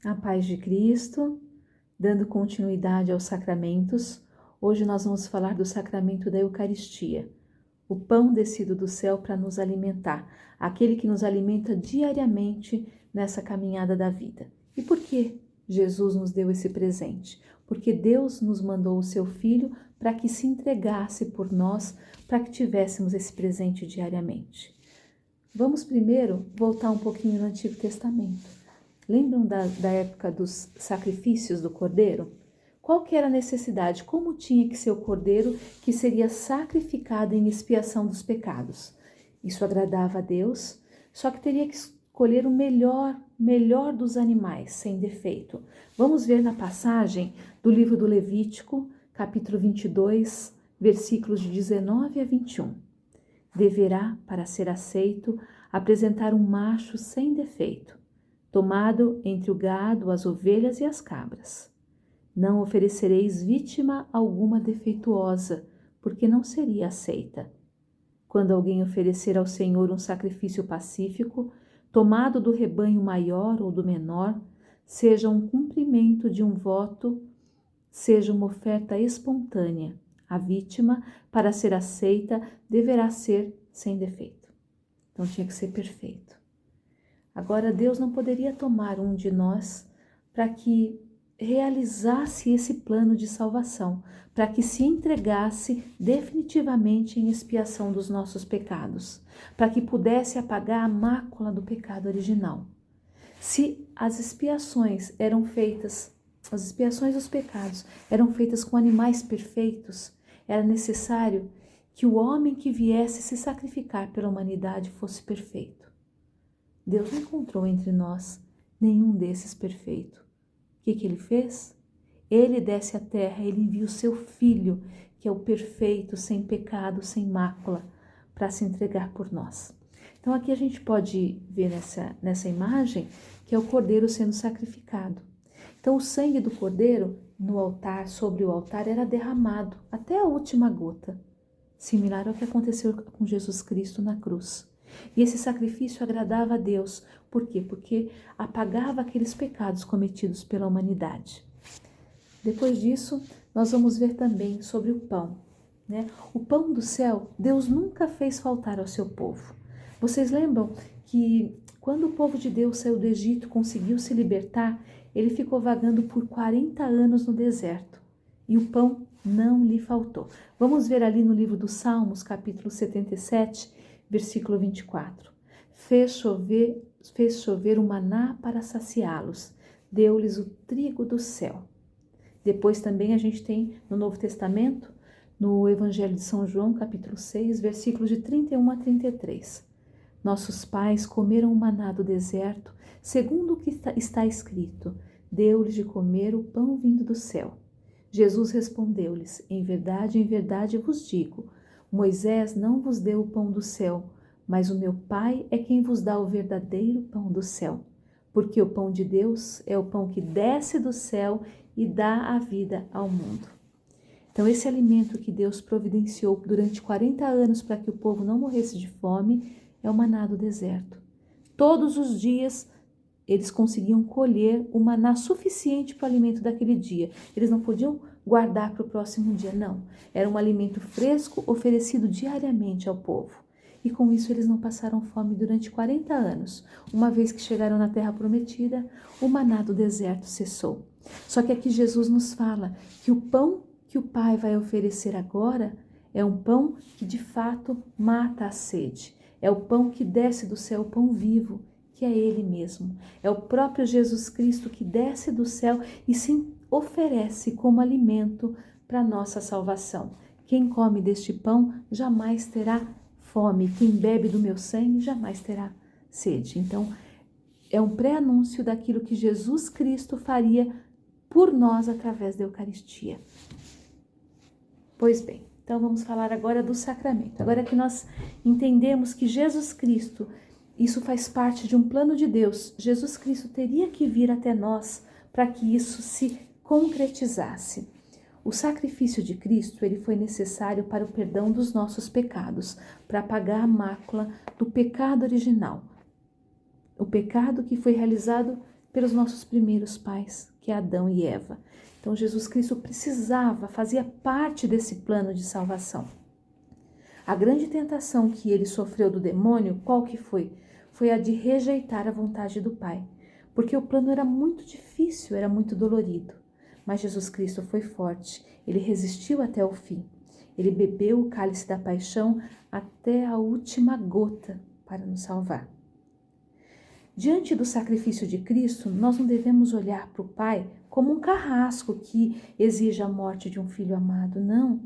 A paz de Cristo, dando continuidade aos sacramentos, hoje nós vamos falar do sacramento da Eucaristia, o pão descido do céu para nos alimentar, aquele que nos alimenta diariamente nessa caminhada da vida. E por que Jesus nos deu esse presente? Porque Deus nos mandou o seu Filho para que se entregasse por nós, para que tivéssemos esse presente diariamente. Vamos primeiro voltar um pouquinho no Antigo Testamento. Lembram da época dos sacrifícios do cordeiro? Qual que era a necessidade? Como tinha que ser o cordeiro que seria sacrificado em expiação dos pecados? Isso agradava a Deus, só que teria que escolher o melhor dos animais, sem defeito. Vamos ver na passagem do livro do Levítico, capítulo 22, versículos de 19 a 21. Deverá, para ser aceito, apresentar um macho sem defeito, tomado entre o gado, as ovelhas e as cabras. Não oferecereis vítima alguma defeituosa, porque não seria aceita. Quando alguém oferecer ao Senhor um sacrifício pacífico, tomado do rebanho maior ou do menor, seja um cumprimento de um voto, seja uma oferta espontânea, a vítima, para ser aceita, deverá ser sem defeito. Então tinha que ser perfeito. Agora, Deus não poderia tomar um de nós para que realizasse esse plano de salvação, para que se entregasse definitivamente em expiação dos nossos pecados, para que pudesse apagar a mácula do pecado original. Se as expiações eram feitas, as expiações dos pecados eram feitas com animais perfeitos, era necessário que o homem que viesse se sacrificar pela humanidade fosse perfeito. Deus não encontrou entre nós nenhum desses perfeito. O que ele fez? Ele desce à terra, ele envia o seu Filho, que é o perfeito, sem pecado, sem mácula, para se entregar por nós. Então aqui a gente pode ver nessa imagem que é o cordeiro sendo sacrificado. Então o sangue do cordeiro no altar, sobre o altar, era derramado até a última gota, similar ao que aconteceu com Jesus Cristo na cruz. E esse sacrifício agradava a Deus. Por quê? Porque apagava aqueles pecados cometidos pela humanidade. Depois disso, nós vamos ver também sobre o pão, né? O pão do céu, Deus nunca fez faltar ao seu povo. Vocês lembram que quando o povo de Deus saiu do Egito, conseguiu se libertar, ele ficou vagando por 40 anos no deserto. E o pão não lhe faltou. Vamos ver ali no livro dos Salmos, capítulo 77, versículo 24. Fez chover o maná para saciá-los, deu-lhes o trigo do céu. Depois também a gente tem no Novo Testamento, no Evangelho de São João, capítulo 6, versículos de 31 a 33. Nossos pais comeram o maná do deserto, segundo o que está escrito, deu-lhes de comer o pão vindo do céu. Jesus respondeu-lhes, em verdade vos digo, Moisés não vos deu o pão do céu, mas o meu Pai é quem vos dá o verdadeiro pão do céu. Porque o pão de Deus é o pão que desce do céu e dá a vida ao mundo. Então esse alimento que Deus providenciou durante 40 anos para que o povo não morresse de fome é o maná do deserto. Todos os dias eles conseguiam colher o maná suficiente para o alimento daquele dia. Eles não podiam guardar para o próximo dia, não. Era um alimento fresco oferecido diariamente ao povo. E com isso eles não passaram fome durante 40 anos. Uma vez que chegaram na terra prometida, o maná do deserto cessou. Só que aqui Jesus nos fala que o pão que o Pai vai oferecer agora é um pão que de fato mata a sede. É o pão que desce do céu, o pão vivo, que é Ele mesmo. É o próprio Jesus Cristo que desce do céu e se oferece como alimento para a nossa salvação. Quem come deste pão jamais terá fome. Quem bebe do meu sangue jamais terá sede. Então, é um pré-anúncio daquilo que Jesus Cristo faria por nós através da Eucaristia. Pois bem, então vamos falar agora do sacramento. Agora que nós entendemos que Jesus Cristo, isso faz parte de um plano de Deus, Jesus Cristo teria que vir até nós para que isso se concretizasse. O sacrifício de Cristo, ele foi necessário para o perdão dos nossos pecados, para apagar a mácula do pecado original. O pecado que foi realizado pelos nossos primeiros pais, que é Adão e Eva. Então Jesus Cristo precisava, fazia parte desse plano de salvação. A grande tentação que ele sofreu do demônio, qual que foi? Foi a de rejeitar a vontade do Pai, porque o plano era muito difícil, era muito dolorido. Mas Jesus Cristo foi forte, ele resistiu até o fim. Ele bebeu o cálice da paixão até a última gota para nos salvar. Diante do sacrifício de Cristo, nós não devemos olhar para o Pai como um carrasco que exige a morte de um filho amado, não.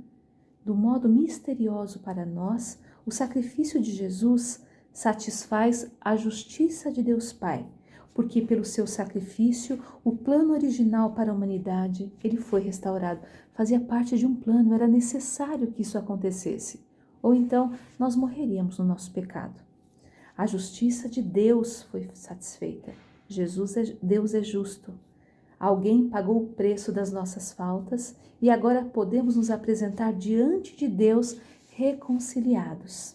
Do modo misterioso para nós, o sacrifício de Jesus satisfaz a justiça de Deus Pai, porque pelo seu sacrifício, o plano original para a humanidade, ele foi restaurado. Fazia parte de um plano, era necessário que isso acontecesse. Ou então, nós morreríamos no nosso pecado. A justiça de Deus foi satisfeita. Deus é justo. Alguém pagou o preço das nossas faltas e agora podemos nos apresentar diante de Deus reconciliados.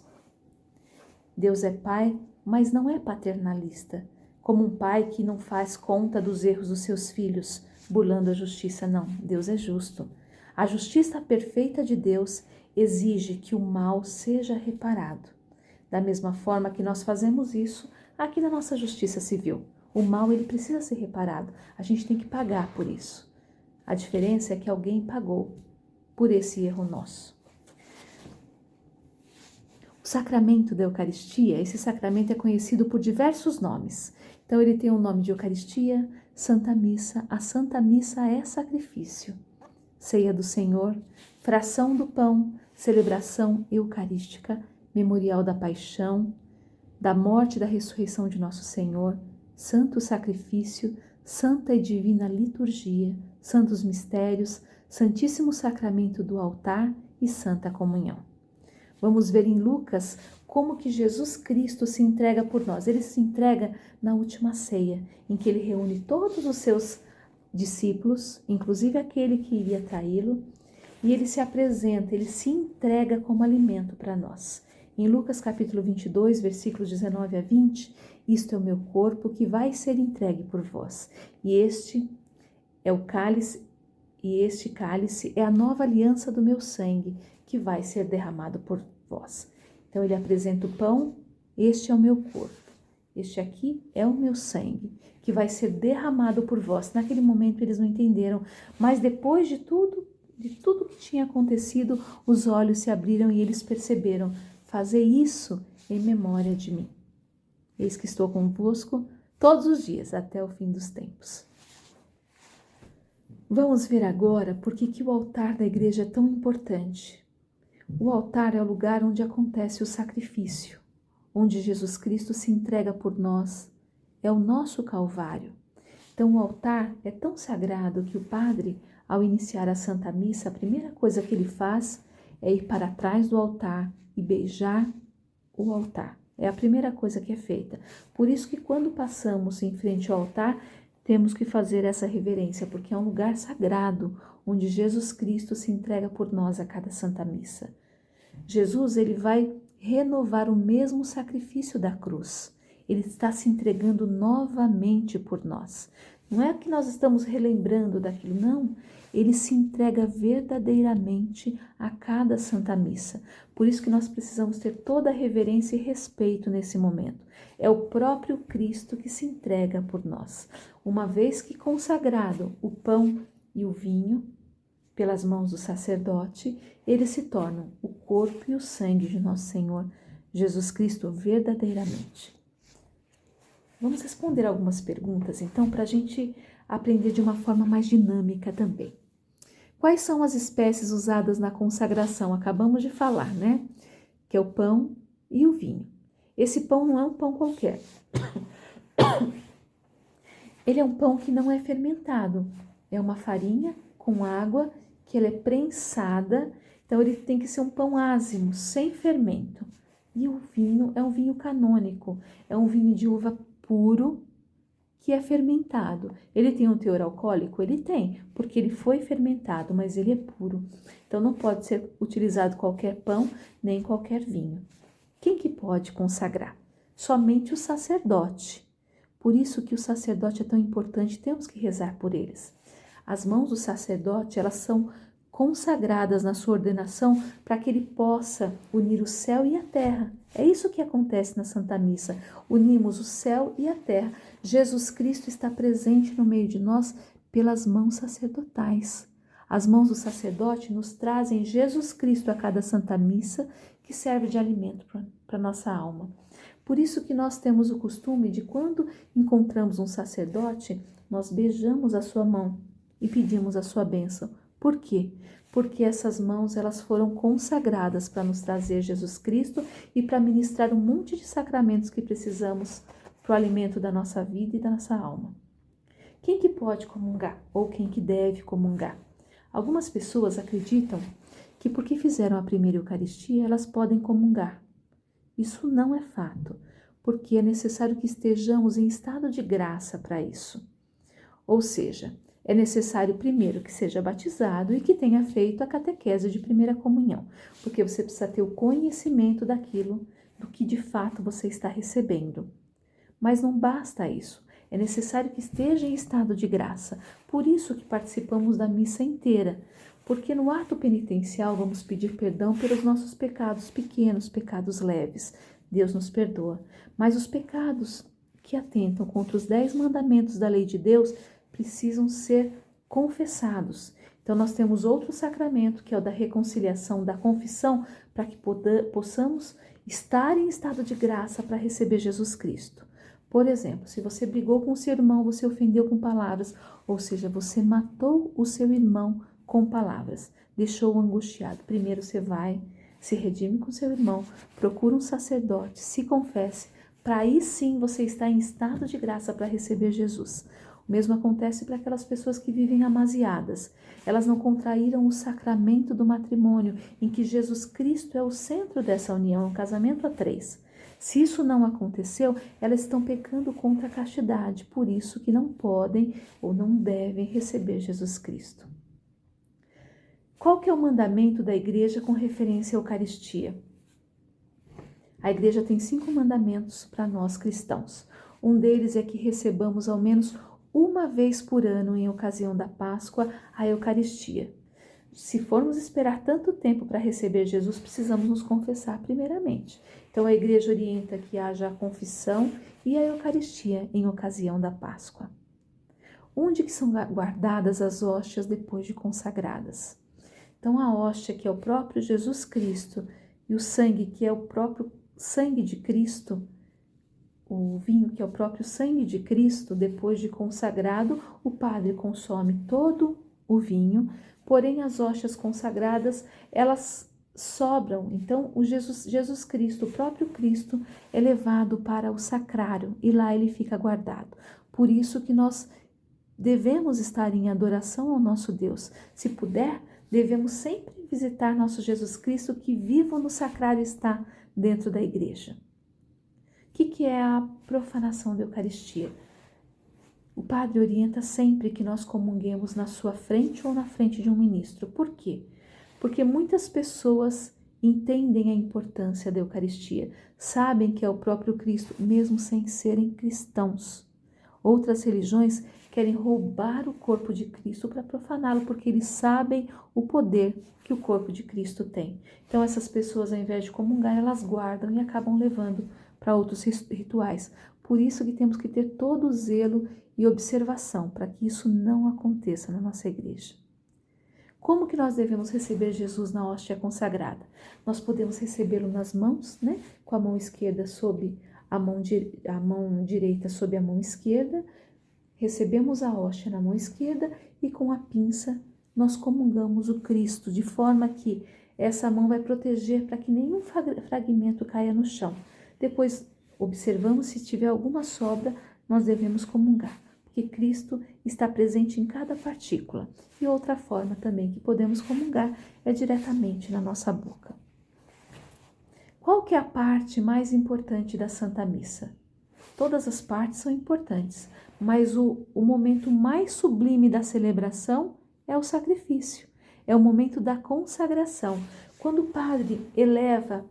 Deus é Pai, mas não é paternalista, como um pai que não faz conta dos erros dos seus filhos, burlando a justiça, não. Deus é justo. A justiça perfeita de Deus exige que o mal seja reparado. Da mesma forma que nós fazemos isso aqui na nossa justiça civil. O mal, ele precisa ser reparado. A gente tem que pagar por isso. A diferença é que alguém pagou por esse erro nosso. O sacramento da Eucaristia, esse sacramento é conhecido por diversos nomes. Então, ele tem o nome de Eucaristia, Santa Missa. A Santa Missa é sacrifício. Ceia do Senhor, fração do pão, celebração eucarística, memorial da paixão, da morte e da ressurreição de nosso Senhor, santo sacrifício, santa e divina liturgia, santos mistérios, santíssimo sacramento do altar e santa comunhão. Vamos ver em Lucas como que Jesus Cristo se entrega por nós. Ele se entrega na última ceia, em que ele reúne todos os seus discípulos, inclusive aquele que iria traí-lo, e ele se apresenta, ele se entrega como alimento para nós. Em Lucas capítulo 22, versículos 19 a 20, isto é o meu corpo que vai ser entregue por vós. E este é o cálice, e este cálice é a nova aliança do meu sangue, que vai ser derramado por vós. Então ele apresenta o pão, este é o meu corpo. Este aqui é o meu sangue, que vai ser derramado por vós. Naquele momento eles não entenderam, mas depois de tudo que tinha acontecido, os olhos se abriram e eles perceberam: fazei isso em memória de mim. Eis que estou convosco todos os dias, até o fim dos tempos. Vamos ver agora por que o altar da igreja é tão importante. O altar é o lugar onde acontece o sacrifício, onde Jesus Cristo se entrega por nós. É o nosso Calvário. Então o altar é tão sagrado que o padre, ao iniciar a Santa Missa, a primeira coisa que ele faz é ir para trás do altar e beijar o altar. É a primeira coisa que é feita. Por isso que quando passamos em frente ao altar, temos que fazer essa reverência, porque é um lugar sagrado, onde Jesus Cristo se entrega por nós a cada Santa Missa. Jesus, ele vai renovar o mesmo sacrifício da cruz. Ele está se entregando novamente por nós. Não é que nós estamos relembrando daquilo, não. Ele se entrega verdadeiramente a cada Santa Missa. Por isso que nós precisamos ter toda a reverência e respeito nesse momento. É o próprio Cristo que se entrega por nós. Uma vez que consagrado o pão e o vinho pelas mãos do sacerdote, eles se tornam o corpo e o sangue de nosso Senhor Jesus Cristo verdadeiramente. Vamos responder algumas perguntas, então, para a gente aprender de uma forma mais dinâmica também. Quais são as espécies usadas na consagração? Acabamos de falar, né? Que é o pão e o vinho. Esse pão não é um pão qualquer. Ele é um pão que não é fermentado. É uma farinha com água que ela é prensada. Então, ele tem que ser um pão ázimo, sem fermento. E o vinho é um vinho canônico. É um vinho de uva puro que é fermentado. Ele tem um teor alcoólico? Ele tem, porque ele foi fermentado, mas ele é puro. Então não pode ser utilizado qualquer pão, nem qualquer vinho. Quem que pode consagrar? Somente o sacerdote, Por isso que o sacerdote é tão importante, temos que rezar por eles. As mãos do sacerdote, elas são consagradas na sua ordenação para que ele possa unir o céu e a terra. É isso que acontece na Santa Missa. Unimos o céu e a terra. Jesus Cristo está presente no meio de nós pelas mãos sacerdotais. As mãos do sacerdote nos trazem Jesus Cristo a cada Santa Missa, que serve de alimento para a nossa alma. Por isso que nós temos o costume de, quando encontramos um sacerdote, nós beijamos a sua mão e pedimos a sua bênção. Por quê? Porque essas mãos, elas foram consagradas para nos trazer Jesus Cristo e para ministrar um monte de sacramentos que precisamos para o alimento da nossa vida e da nossa alma. Quem que pode comungar ou quem que deve comungar? Algumas pessoas acreditam que porque fizeram a primeira Eucaristia, elas podem comungar. Isso não é fato, porque é necessário que estejamos em estado de graça para isso. Ou seja, é necessário primeiro que seja batizado e que tenha feito a catequese de primeira comunhão, porque você precisa ter o conhecimento daquilo, do que de fato você está recebendo. Mas não basta isso, é necessário que esteja em estado de graça. Por isso que participamos da missa inteira, porque no ato penitencial vamos pedir perdão pelos nossos pecados pequenos, pecados leves. Deus nos perdoa. Mas os pecados que atentam contra os 10 mandamentos da lei de Deus precisam ser confessados. Então nós temos outro sacramento, que é o da reconciliação, da confissão, para que possamos estar em estado de graça para receber Jesus Cristo. Por exemplo, se você brigou com o seu irmão, você ofendeu com palavras, ou seja, você matou o seu irmão com palavras, deixou-o angustiado. Primeiro você vai, se redime com seu irmão, procura um sacerdote, se confesse, para aí sim você estar em estado de graça para receber Jesus. O mesmo acontece para aquelas pessoas que vivem amasiadas. Elas não contraíram o sacramento do matrimônio, em que Jesus Cristo é o centro dessa união, um casamento a 3. Se isso não aconteceu, elas estão pecando contra a castidade, por isso que não podem ou não devem receber Jesus Cristo. Qual que é o mandamento da igreja com referência à Eucaristia? A igreja tem 5 mandamentos para nós cristãos. Um deles é que recebamos ao menos uma vez por ano, em ocasião da Páscoa, a Eucaristia. Se formos esperar tanto tempo para receber Jesus, precisamos nos confessar primeiramente. Então a igreja orienta que haja a confissão e a Eucaristia em ocasião da Páscoa. Onde que são guardadas as hóstias depois de consagradas? Então a hóstia, que é o próprio Jesus Cristo, e o sangue, que é o próprio sangue de Cristo, o vinho, que é o próprio sangue de Cristo, depois de consagrado, o padre consome todo o vinho, porém as hóstias consagradas, elas sobram. Então o Jesus Cristo, o próprio Cristo, é levado para o sacrário e lá ele fica guardado. Por isso que nós devemos estar em adoração ao nosso Deus. Se puder, devemos sempre visitar nosso Jesus Cristo, que vivo no sacrário está dentro da igreja. O que é a profanação da Eucaristia? O padre orienta sempre que nós comunguemos na sua frente ou na frente de um ministro. Por quê? Porque muitas pessoas entendem a importância da Eucaristia, sabem que é o próprio Cristo, mesmo sem serem cristãos. Outras religiões querem roubar o corpo de Cristo para profaná-lo, porque eles sabem o poder que o corpo de Cristo tem. Então essas pessoas, ao invés de comungar, elas guardam e acabam levando para outros rituais. Por isso que temos que ter todo o zelo e observação para que isso não aconteça na nossa igreja. Como que nós devemos receber Jesus na hóstia consagrada? Nós podemos recebê-lo nas mãos, com a mão esquerda sobre a mão direita sobre a mão esquerda, recebemos a hóstia na mão esquerda e com a pinça nós comungamos o Cristo, de forma que essa mão vai proteger para que nenhum fragmento caia no chão. Depois observamos, se tiver alguma sobra, nós devemos comungar, porque Cristo está presente em cada partícula. E outra forma também que podemos comungar é diretamente na nossa boca. Qual que é a parte mais importante da Santa Missa? Todas as partes são importantes, mas o momento mais sublime da celebração é o sacrifício, é o momento da consagração. Quando o padre eleva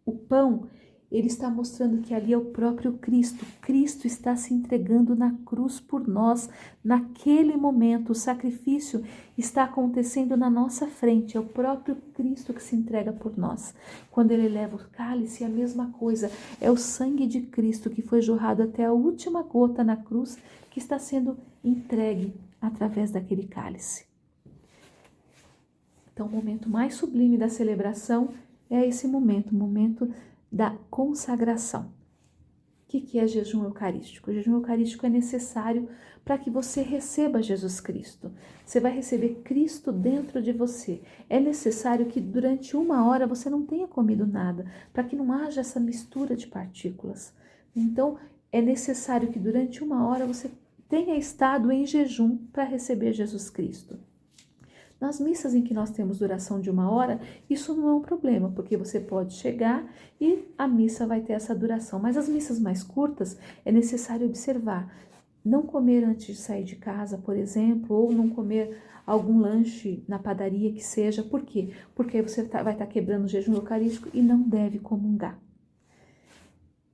o pão ele está mostrando que ali é o próprio Cristo. Cristo está se entregando na cruz por nós. Naquele momento, o sacrifício está acontecendo na nossa frente. É o próprio Cristo que se entrega por nós. Quando ele leva o cálice, é a mesma coisa. É o sangue de Cristo que foi jorrado até a última gota na cruz, que está sendo entregue através daquele cálice. Então, o momento mais sublime da celebração é esse momento, o momento da consagração. O que é jejum eucarístico? O jejum eucarístico é necessário para que você receba Jesus Cristo. Você vai receber Cristo dentro de você. É necessário que durante 1 hora você não tenha comido nada, para que não haja essa mistura de partículas. Então, é necessário que durante 1 hora você tenha estado em jejum para receber Jesus Cristo. Nas missas em que nós temos duração de 1 hora, isso não é um problema, porque você pode chegar e a missa vai ter essa duração. Mas as missas mais curtas é necessário observar. Não comer antes de sair de casa, por exemplo, ou não comer algum lanche na padaria que seja. Por quê? Porque aí você vai estar quebrando o jejum eucarístico e não deve comungar.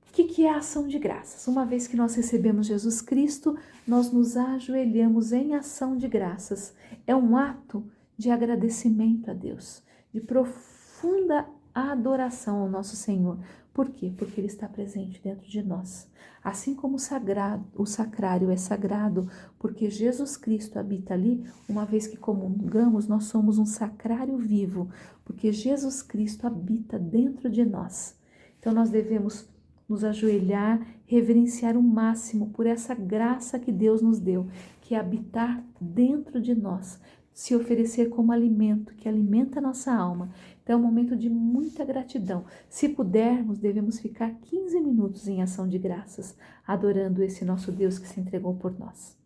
O que é a ação de graças? Uma vez que nós recebemos Jesus Cristo, nós nos ajoelhamos em ação de graças. É um ato de agradecimento a Deus, de profunda adoração ao nosso Senhor. Por quê? Porque Ele está presente dentro de nós. Assim como o sacrário é sagrado, porque Jesus Cristo habita ali, uma vez que comungamos, nós somos um sacrário vivo, porque Jesus Cristo habita dentro de nós. Então nós devemos nos ajoelhar, reverenciar o máximo por essa graça que Deus nos deu, que é habitar dentro de nós, se oferecer como alimento, que alimenta a nossa alma. Então é um momento de muita gratidão. Se pudermos, devemos ficar 15 minutos em ação de graças, adorando esse nosso Deus que se entregou por nós.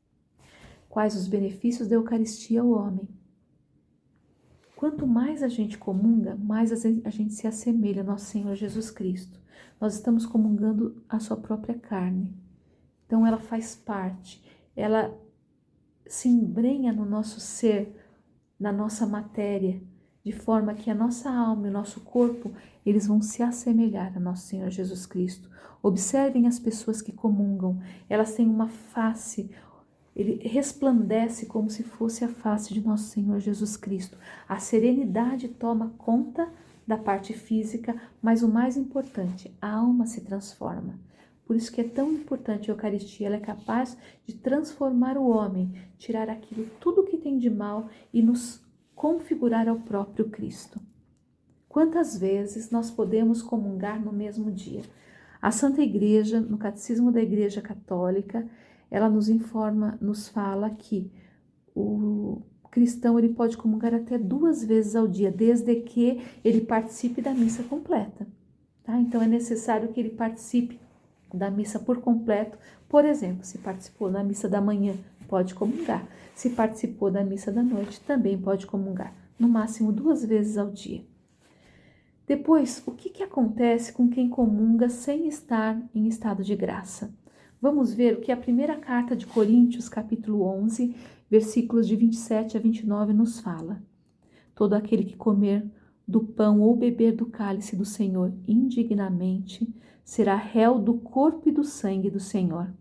Quais os benefícios da Eucaristia ao homem? Quanto mais a gente comunga, mais a gente se assemelha ao nosso Senhor Jesus Cristo. Nós estamos comungando a sua própria carne. Então ela faz parte, ela se embrenha no nosso ser, na nossa matéria, de forma que a nossa alma e o nosso corpo, eles vão se assemelhar a nosso Senhor Jesus Cristo. Observem as pessoas que comungam, elas têm uma face, ele resplandece como se fosse a face de nosso Senhor Jesus Cristo. A serenidade toma conta da parte física, mas o mais importante, a alma se transforma. Por isso que é tão importante a Eucaristia, ela é capaz de transformar o homem, tirar aquilo tudo que tem de mal e nos configurar ao próprio Cristo. Quantas vezes nós podemos comungar no mesmo dia? A Santa Igreja, no Catecismo da Igreja Católica, ela nos informa, nos fala que o cristão ele pode comungar até 2 vezes ao dia, desde que ele participe da missa completa. Tá? Então é necessário que ele participe da missa por completo. Por exemplo, se participou da missa da manhã, pode comungar. Se participou da missa da noite, também pode comungar. No máximo 2 vezes ao dia. Depois, o que acontece com quem comunga sem estar em estado de graça? Vamos ver o que a primeira carta de Coríntios, capítulo 11, versículos de 27 a 29 nos fala. Todo aquele que comer do pão ou beber do cálice do Senhor indignamente será réu do corpo e do sangue do Senhor.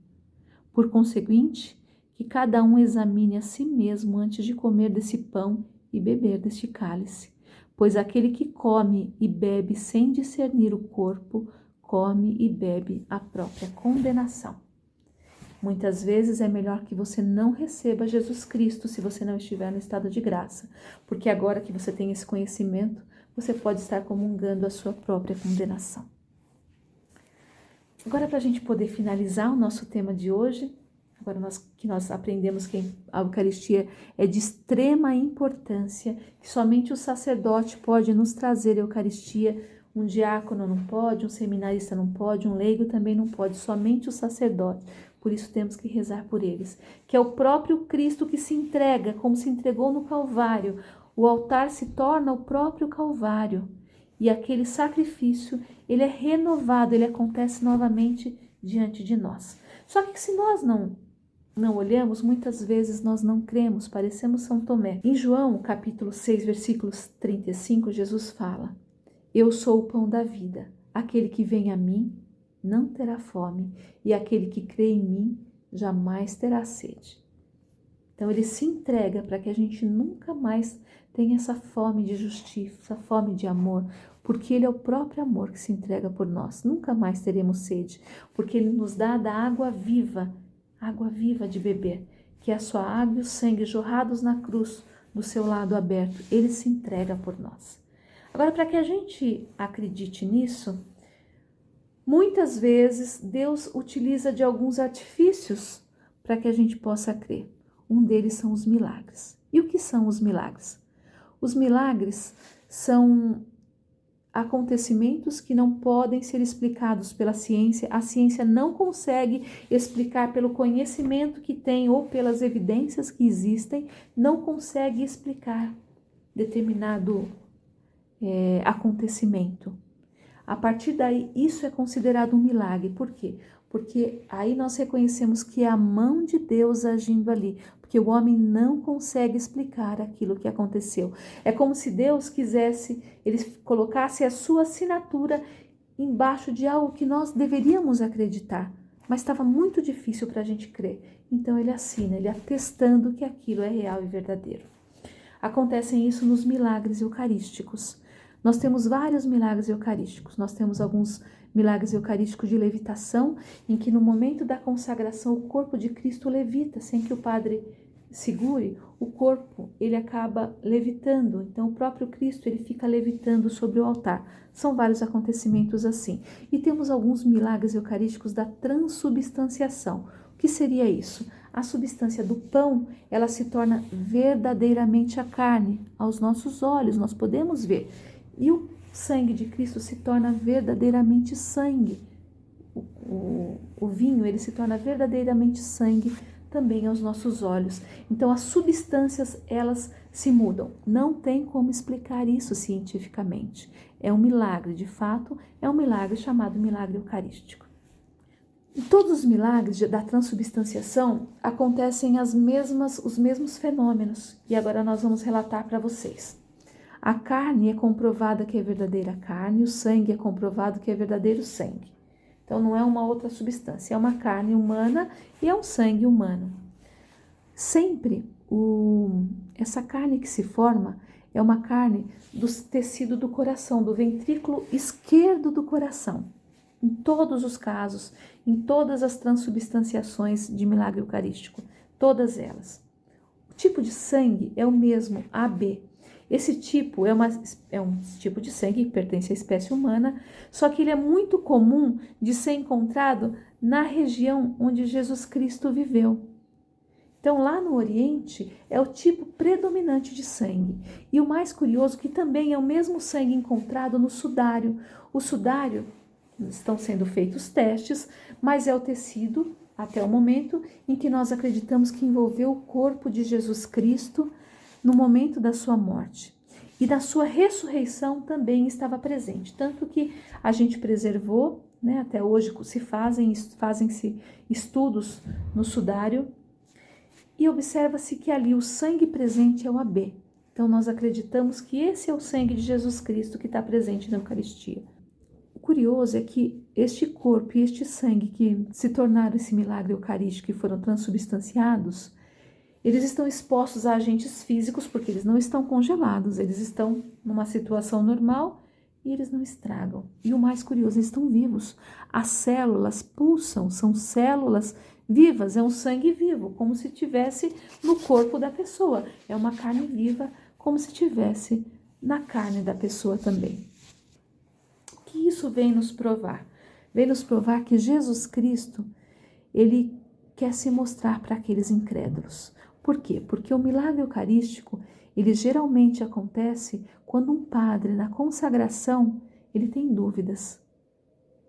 Por conseguinte, que cada um examine a si mesmo antes de comer desse pão e beber deste cálice. Pois aquele que come e bebe sem discernir o corpo, come e bebe a própria condenação. Muitas vezes é melhor que você não receba Jesus Cristo se você não estiver no estado de graça, porque agora que você tem esse conhecimento, você pode estar comungando a sua própria condenação. Agora, para a gente poder finalizar o nosso tema de hoje, agora nós aprendemos que a Eucaristia é de extrema importância, que somente o sacerdote pode nos trazer a Eucaristia, um diácono não pode, um seminarista não pode, um leigo também não pode, somente o sacerdote. Por isso temos que rezar por eles, que é o próprio Cristo que se entrega, como se entregou no Calvário. O altar se torna o próprio Calvário e aquele sacrifício, ele é renovado, ele acontece novamente diante de nós. Só que se nós não olhamos, muitas vezes nós não cremos, parecemos São Tomé. Em João, capítulo 6, versículos 35, Jesus fala: Eu sou o pão da vida. aquele que vem a mim não terá fome, e aquele que crê em mim jamais terá sede. Então ele se entrega para que a gente nunca mais tenha essa fome de justiça, essa fome de amor, porque ele é o próprio amor que se entrega por nós. Nunca mais teremos sede, porque ele nos dá da água viva de beber, que é a sua água e o sangue jorrados na cruz, do seu lado aberto. Ele se entrega por nós. Agora, para que a gente acredite nisso, muitas vezes Deus utiliza de alguns artifícios para que a gente possa crer. Um deles são os milagres. E o que são os milagres? Os milagres são acontecimentos que não podem ser explicados pela ciência. A ciência não consegue explicar pelo conhecimento que tem ou pelas evidências que existem, não consegue explicar determinado acontecimento. A partir daí, isso é considerado um milagre. Por quê? Porque aí nós reconhecemos que é a mão de Deus agindo ali, porque o homem não consegue explicar aquilo que aconteceu. É como se Deus quisesse, ele colocasse a sua assinatura embaixo de algo que nós deveríamos acreditar, mas estava muito difícil para a gente crer. Então ele assina, ele atestando que aquilo é real e verdadeiro. Acontecem isso nos milagres eucarísticos. Nós temos vários milagres eucarísticos. Nós temos alguns milagres eucarísticos de levitação, em que no momento da consagração o corpo de Cristo levita, sem que o padre segure, o corpo ele acaba levitando. Então o próprio Cristo ele fica levitando sobre o altar. São vários acontecimentos assim. E temos alguns milagres eucarísticos da transubstanciação. O que seria isso? A substância do pão, ela se torna verdadeiramente a carne aos nossos olhos, nós podemos ver. E o sangue de Cristo se torna verdadeiramente sangue. O vinho, ele se torna verdadeiramente sangue também aos nossos olhos. Então, as substâncias, elas se mudam. Não tem como explicar isso cientificamente. É um milagre, de fato, é um milagre chamado milagre eucarístico. Em todos os milagres da transubstanciação, acontecem os mesmos fenômenos. E agora nós vamos relatar para vocês. A carne é comprovada que é verdadeira carne, o sangue é comprovado que é verdadeiro sangue. Então não é uma outra substância, é uma carne humana e é um sangue humano. Sempre essa carne que se forma é uma carne do tecido do coração, do ventrículo esquerdo do coração. Em todos os casos, em todas as transubstanciações de milagre eucarístico, todas elas. O tipo de sangue é o mesmo, AB. Esse tipo é um tipo de sangue que pertence à espécie humana, só que ele é muito comum de ser encontrado na região onde Jesus Cristo viveu. Então, lá no Oriente, é o tipo predominante de sangue. E o mais curioso que também é o mesmo sangue encontrado no sudário. O sudário, estão sendo feitos testes, mas é o tecido, até o momento, em que nós acreditamos que envolveu o corpo de Jesus Cristo no momento da sua morte. E da sua ressurreição também estava presente. Tanto que a gente preservou, né, até hoje fazem-se estudos no sudário, e observa-se que ali o sangue presente é o AB. Então nós acreditamos que esse é o sangue de Jesus Cristo que está presente na Eucaristia. O curioso é que este corpo e este sangue que se tornaram esse milagre eucarístico e foram transubstanciados, eles estão expostos a agentes físicos porque eles não estão congelados, eles estão numa situação normal e eles não estragam. E o mais curioso, eles estão vivos. As células pulsam, são células vivas, é um sangue vivo, como se tivesse no corpo da pessoa. É uma carne viva, como se tivesse na carne da pessoa também. O que isso vem nos provar? Vem nos provar que Jesus Cristo, ele quer se mostrar para aqueles incrédulos. Por quê? Porque o milagre eucarístico, ele geralmente acontece quando um padre, na consagração, ele tem dúvidas.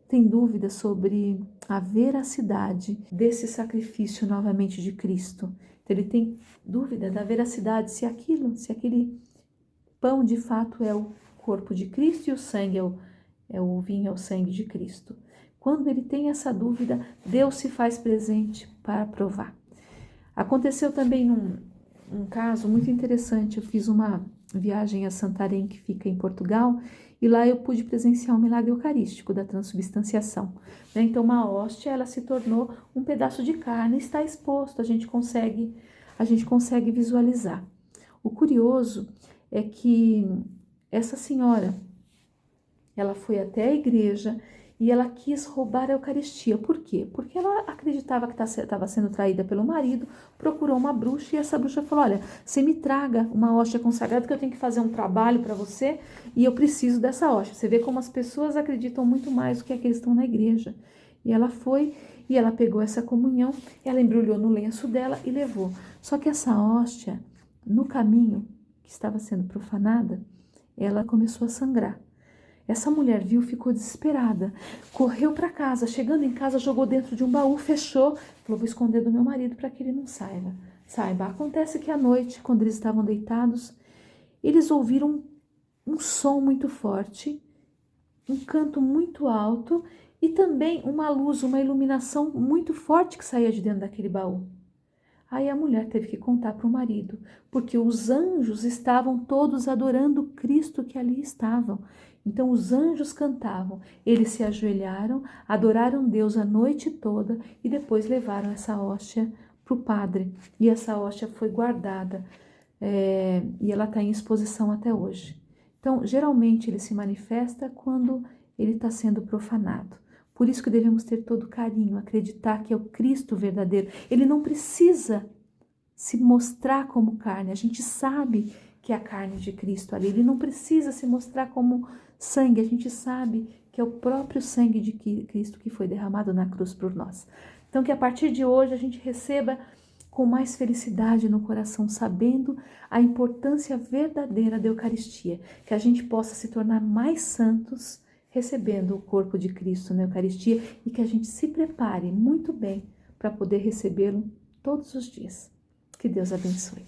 Tem dúvidas sobre a veracidade desse sacrifício novamente de Cristo. Então, ele tem dúvida da veracidade, se aquele pão de fato é o corpo de Cristo e o sangue o vinho é o sangue de Cristo. Quando ele tem essa dúvida, Deus se faz presente para provar. Aconteceu também um caso muito interessante. Eu fiz uma viagem a Santarém, que fica em Portugal, e lá eu pude presenciar o milagre eucarístico da transubstanciação. Né? Então, uma hóstia, ela se tornou um pedaço de carne, está exposto, a gente consegue visualizar. O curioso é que essa senhora, ela foi até a igreja e ela quis roubar a Eucaristia. Por quê? Porque ela acreditava que estava sendo traída pelo marido, procurou uma bruxa e essa bruxa falou, olha, você me traga uma hóstia consagrada que eu tenho que fazer um trabalho para você e eu preciso dessa hóstia. Você vê como as pessoas acreditam muito mais do que aqueles que estão na igreja. E ela foi e ela pegou essa comunhão, ela embrulhou no lenço dela e levou. Só que essa hóstia, no caminho que estava sendo profanada, ela começou a sangrar. Essa mulher viu, ficou desesperada, correu para casa, chegando em casa, jogou dentro de um baú, fechou, falou, vou esconder do meu marido para que ele não saiba. Acontece que à noite, quando eles estavam deitados, eles ouviram um som muito forte, um canto muito alto e também uma luz, uma iluminação muito forte que saía de dentro daquele baú. Aí a mulher teve que contar para o marido, porque os anjos estavam todos adorando Cristo que ali estavam. Então os anjos cantavam, eles se ajoelharam, adoraram Deus a noite toda e depois levaram essa hóstia para o padre. E essa hóstia foi guardada e ela está em exposição até hoje. Então, geralmente ele se manifesta quando ele está sendo profanado. Por isso que devemos ter todo carinho, acreditar que é o Cristo verdadeiro. Ele não precisa se mostrar como carne. A gente sabe que é a carne de Cristo ali. Ele não precisa se mostrar como sangue. A gente sabe que é o próprio sangue de Cristo que foi derramado na cruz por nós. Então, que a partir de hoje a gente receba com mais felicidade no coração, sabendo a importância verdadeira da Eucaristia. Que a gente possa se tornar mais santos recebendo o corpo de Cristo na Eucaristia e que a gente se prepare muito bem para poder recebê-lo todos os dias. Que Deus abençoe.